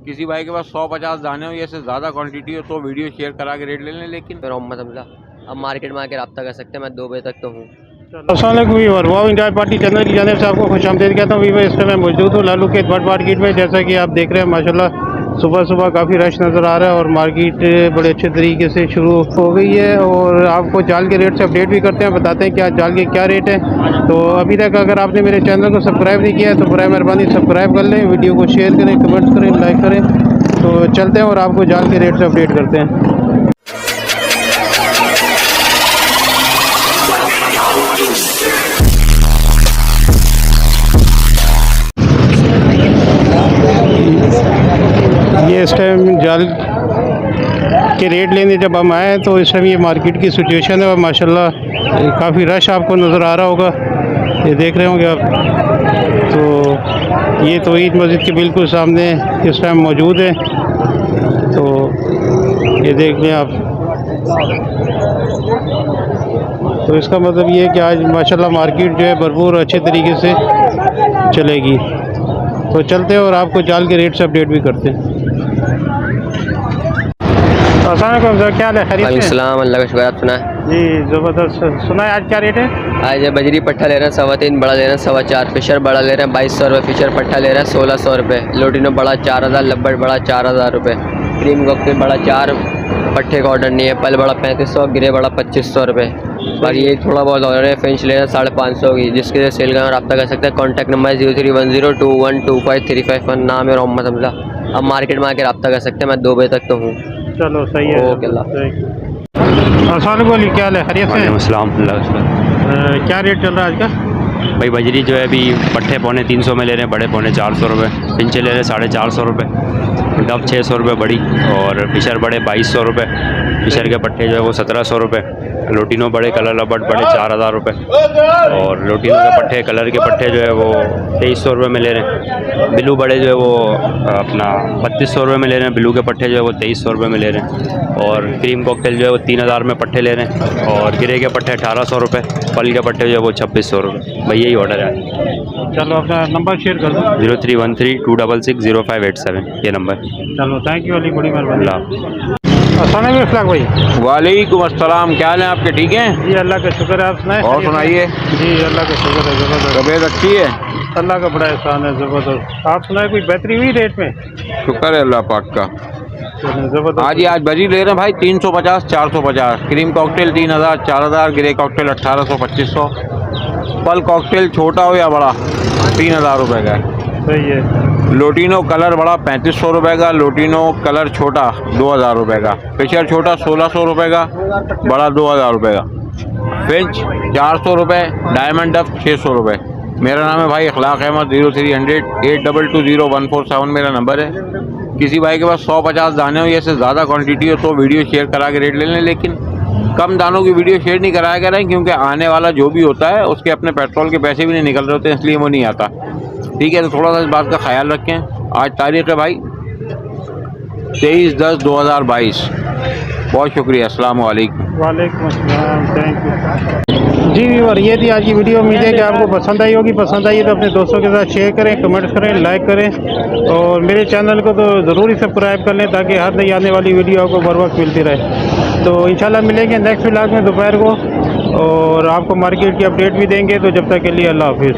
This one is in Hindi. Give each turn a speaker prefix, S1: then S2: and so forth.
S1: किसी भाई के पास 100-50 दाने हो या इससे ज़्यादा क्वांटिटी हो तो वीडियो शेयर करा के रेट ले लें। लेकिन
S2: फिर मोहम्मद हमजा अब मार्केट में आके रब्ता कर सकते हैं। मैं 2 बजे तक तो हूँ।
S3: अस्सलाम वालेकुम व्यूअर, वाव इंडिया पार्टी चैनल की जानिब से आपको खुशामदीद कहता हूँ। व्यूअर, इस समय मैं मौजूद हूँ लालू के बट मार्केट में। जैसा कि आप देख रहे हैं माशाल्लाह सुबह सुबह काफ़ी रश नज़र आ रहा है और मार्केट बड़े अच्छे तरीके से शुरू हो गई है। और आपको जाल के रेट से अपडेट भी करते हैं, बताते हैं क्या जाल के क्या रेट है। तो अभी तक अगर आपने मेरे चैनल को सब्सक्राइब नहीं किया है तो बराए मेहरबानी सब्सक्राइब कर लें, वीडियो को शेयर करें, कमेंट्स करें, लाइक करें। तो चलते हैं और आपको जाल के रेट से अपडेट करते हैं। ये इस टाइम जाल के रेट लेने जब हम आए तो इस टाइम ये मार्केट की सिचुएशन है और माशाल्लाह काफ़ी रश आपको नज़र आ रहा होगा, ये देख रहे होंगे आप। तो ये तौहीद मस्जिद के बिल्कुल सामने इस टाइम मौजूद है। तो ये देख लें आप। तो इसका मतलब ये है कि आज माशाल्लाह मार्केट जो है भरपूर अच्छे तरीके से चलेगी। तो चलते हैं और आपको जाल के रेट से अपडेट भी करते हैं। अस्सलाम सर, क्या हाल है? खैरियत से?
S2: सलाम, अल्लाह का शुक्र। आप सुना
S3: जी ज़बरदस्त। सुना है आज क्या रेट है?
S2: आज बजरी पट्टा ले रहे हैं 3.25, बड़ा ले रहे हैं 4.25, फिशर बड़ा ले रहे हैं 2200 रुपये, फिशर पट्टा ले रहे हैं 1600 रुपये, लोटिनो बड़ा 4000, लब्बड़ बड़ा 4000 रुपये, क्रीम कॉकटेल बड़ा 4 पट्टे का ऑर्डर नहीं है, पल बड़ा 3500, गिरे बड़ा 2500 रुपये। बाकी ये थोड़ा बहुत ऑर्डर है। फिंच ले रहे हैं 550 की, जिसके लिए सेल का रब्ता कर सकते हैं। Contact number 031021253551। नाम है मोहम्मद हमजा। अब मार्केट में आके रब्ता कर सकते हैं। मैं 2 बजे तक तो हूँ।
S3: चलो सही है।
S2: ओके, अल्लाह।
S3: अस्सलाम वालेकुम, क्या हाल है? खैरियत से?
S4: अस्सलाम वालेकुम।
S3: क्या रेट चल रहा है आज का?
S4: भाई बजरी जो है अभी पट्टे 350 में ले रहे हैं, बड़े 450 रुपये, पिंचे ले रहे हैं 450 रुपये, डब 600 रुपये बड़ी, और फिशर बड़े 2200 रुपये, फिशर के पट्टे जो है वो 1700 रुपये, लोटिनो बड़े कलर लबट बड़े 4000 रुपये, और लोटिनो के पट्टे कलर के पट्टे जो है वो 2300 रुपये में ले रहे हैं। बिलू बड़े जो है वो अपना 3200 रुपये में ले रहे हैं, बिलू के पट्टे जो है वो 2300 रुपये में ले रहे हैं, और क्रीम कॉकटेल जो है वो 3000 में पट्टे ले रहे हैं, और गिरे के पट्टे 1800 रुपये, पल के पट्टे जो है वो 2600 रुपये। भाई यही ऑर्डर है।
S3: चलो अपना नंबर शेयर कर दो।
S4: 0313260657 ये नंबर।
S3: चलो थैंक यू अली, बड़ी मेहरबानी।
S4: अस्सलाम
S3: अस्सलाम भाई।
S1: वालेकुम अस्सलाम, क्या हाल है आपके? ठीक हैं
S3: जी अल्लाह का शुक्र है। आप सुनाए?
S1: और सुनाइए।
S3: जी अल्लाह का शुक्र है, ज़बरदस्त।
S1: तबीयत अच्छी है?
S3: अल्लाह का बड़ा एहसान है, ज़बरदस्त। आप सुनाए कोई बेहतरी हुई रेट में?
S1: शुक्र है अल्लाह पाक का।
S3: ज़बरदस्त।
S1: आज बजरी ले रहे हैं भाई 350, 450, क्रीम कॉकटेल 3000, 4000, ग्रे कॉकटेल 1800, 2500, पल कॉकटेल छोटा हो या बड़ा 3000 रुपये का है।
S3: सही है।
S1: लोटिनो कलर बड़ा 3500 रुपये का, लोटिनो कलर छोटा 2000 रुपये का, फिशर छोटा 1600 रुपये का, बड़ा 2000 रुपये का, फिंच 400 रुपये, डायमंड डफ 600 रुपये। मेरा नाम है भाई इखलाक अहमद। 0300 8220 मेरा नंबर है। किसी भाई के पास 100-50 दाने हो या इससे ज़्यादा क्वांटिटी हो तो वीडियो शेयर करा के रेट ले लें। लेकिन कम दानों की वीडियो शेयर नहीं कराया करें, क्योंकि आने वाला जो भी होता है उसके अपने पेट्रोल के पैसे भी नहीं निकल रहे होते हैं, इसलिए वो नहीं आता। ठीक है, तो थोड़ा सा इस बात का ख्याल रखें। आज तारीख़ है भाई 23/10/2022। बहुत शुक्रिया। अस्सलाम वालेकुम।
S3: वालेकुम अस्सलाम, थैंक यू। जी व्यूअर, ये थी आज की वीडियो। उम्मीद है कि आपको पसंद आई होगी। पसंद आई तो अपने दोस्तों के साथ शेयर करें, कमेंट करें, लाइक करें, और मेरे चैनल को तो ज़रूर ही सब्सक्राइब कर लें ताकि हर नई आने वाली वीडियो आपको बर वक्त मिलती रहे। तो इंशाल्लाह मिलेंगे नेक्स्ट व्लॉग में दोपहर को, और आपको मार्केट की अपडेट भी देंगे। तो जब तक के लिए अल्लाह हाफिज़।